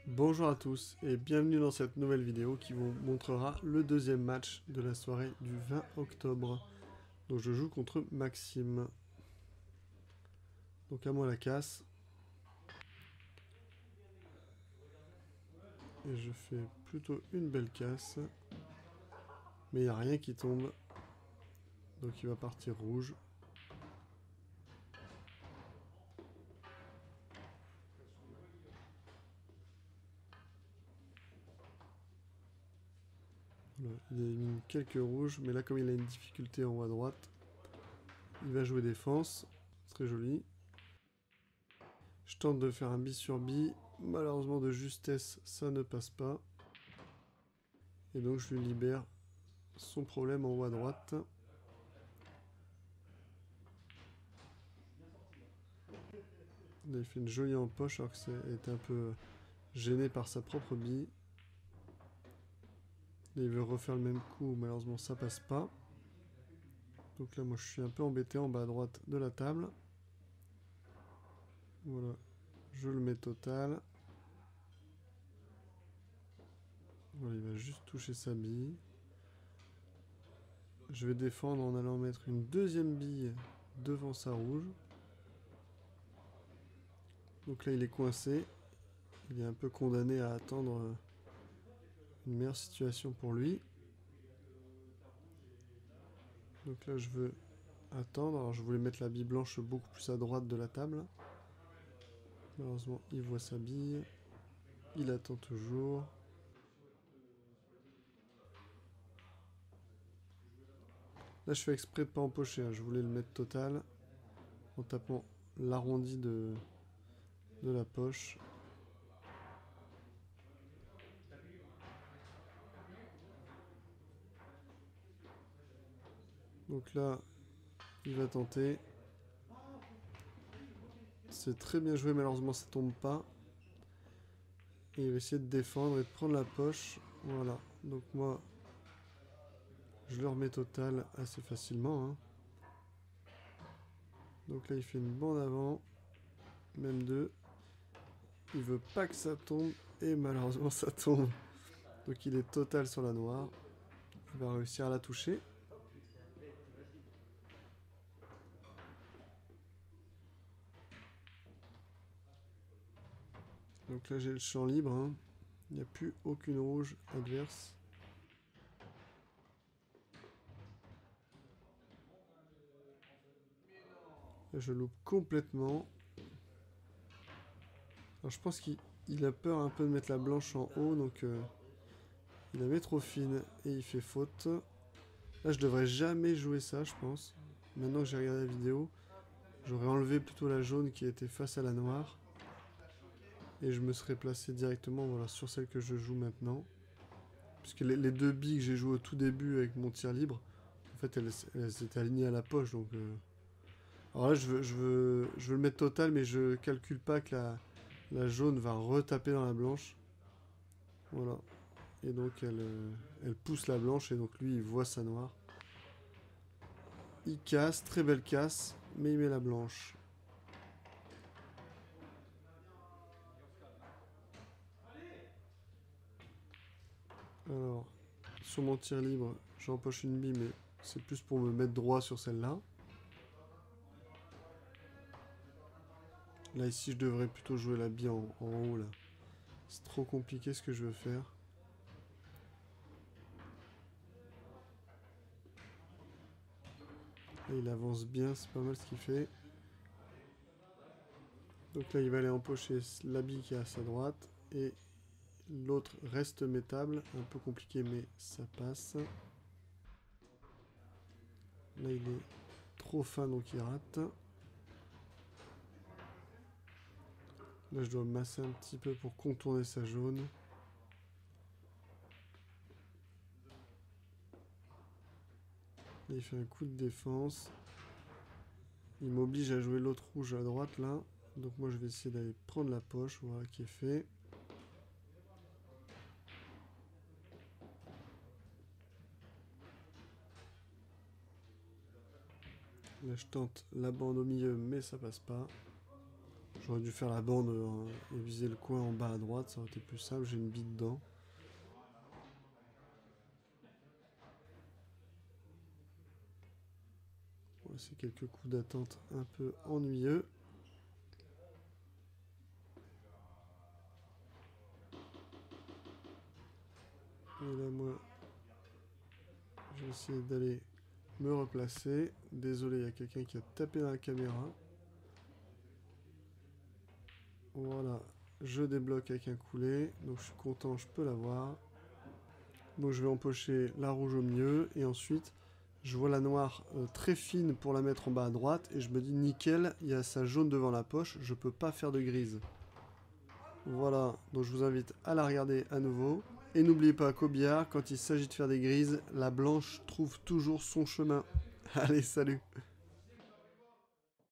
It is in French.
Bonjour à tous et bienvenue dans cette nouvelle vidéo qui vous montrera le deuxième match de la soirée du 20 octobre. Donc je joue contre Maxime. Donc à moi la casse. Et je fais plutôt une belle casse. Mais il n'y a rien qui tombe. Donc il va partir rouge. Voilà, il élimine quelques rouges. Mais là comme il a une difficulté en haut à droite, il va jouer défense. Très joli. Je tente de faire un bis sur bi. Malheureusement de justesse ça ne passe pas. Et donc je lui libère son problème en haut à droite. Il a fait une jolie en poche alors qu'il était un peu gêné par sa propre bille. Et il veut refaire le même coup, malheureusement ça passe pas. Donc là moi je suis un peu embêté en bas à droite de la table. Voilà, je le mets total. Voilà, il va juste toucher sa bille. Je vais défendre en allant mettre une deuxième bille devant sa rouge. Donc là il est coincé. Il est un peu condamné à attendre une meilleure situation pour lui. Donc là je veux attendre. Alors je voulais mettre la bille blanche beaucoup plus à droite de la table. Malheureusement il voit sa bille. Il attend toujours. Là je fais exprès de pas empocher. Je voulais le mettre total. En tapant l'arrondi de la poche. Donc là, il va tenter. C'est très bien joué, malheureusement ça tombe pas. Et il va essayer de défendre et de prendre la poche. Voilà, donc moi, je le remets total assez facilement. Hein. Donc là, il fait une bande avant, même deux. Il veut pas que ça tombe, et malheureusement ça tombe. Donc il est total sur la noire. Il va réussir à la toucher. Donc là j'ai le champ libre, hein. Il n'y a plus aucune rouge adverse. Là, je loupe complètement. Alors je pense qu'il a peur un peu de mettre la blanche en haut, donc il la met trop fine et il fait faute. Là je devrais jamais jouer ça je pense. Maintenant que j'ai regardé la vidéo, j'aurais enlevé plutôt la jaune qui était face à la noire. Et je me serais placé directement voilà, sur celle que je joue maintenant. Puisque les deux billes que j'ai jouées au tout début avec mon tir libre, en fait elles étaient alignées à la poche. Donc, alors là je veux le mettre total, mais je calcule pas que la jaune va retaper dans la blanche. Voilà. Et donc elle pousse la blanche et donc lui il voit sa noire. Il casse, très belle casse, mais il met la blanche. Alors, sur mon tir libre, j'empoche une bille, mais c'est plus pour me mettre droit sur celle-là. Là, ici, je devrais plutôt jouer la bille en haut, là. C'est trop compliqué ce que je veux faire. Là, il avance bien, c'est pas mal ce qu'il fait. Donc là, il va aller empocher la bille qui est à sa droite. Et l'autre reste mettable. Un peu compliqué, mais ça passe. Là, il est trop fin, donc il rate. Là, je dois masser un petit peu pour contourner sa jaune. Là, il fait un coup de défense. Il m'oblige à jouer l'autre rouge à droite, là. Donc moi, je vais essayer d'aller prendre la poche. Voilà, qui est fait. Là, je tente la bande au milieu, mais ça passe pas. J'aurais dû faire la bande et viser le coin en bas à droite, ça aurait été plus simple, j'ai une bille dedans. Voilà, c'est quelques coups d'attente un peu ennuyeux. Et là, moi, je vais essayer d'aller me replacer. Désolé, il y a quelqu'un qui a tapé dans la caméra. Voilà, je débloque avec un coulet, donc je suis content, je peux l'avoir. Donc je vais empocher la rouge au milieu, et ensuite je vois la noire très fine pour la mettre en bas à droite, et je me dis nickel, il y a sa jaune devant la poche, je peux pas faire de grise. Voilà, donc je vous invite à la regarder à nouveau. Et n'oubliez pas qu'au billard, quand il s'agit de faire des grises, la blanche trouve toujours son chemin. Allez, salut!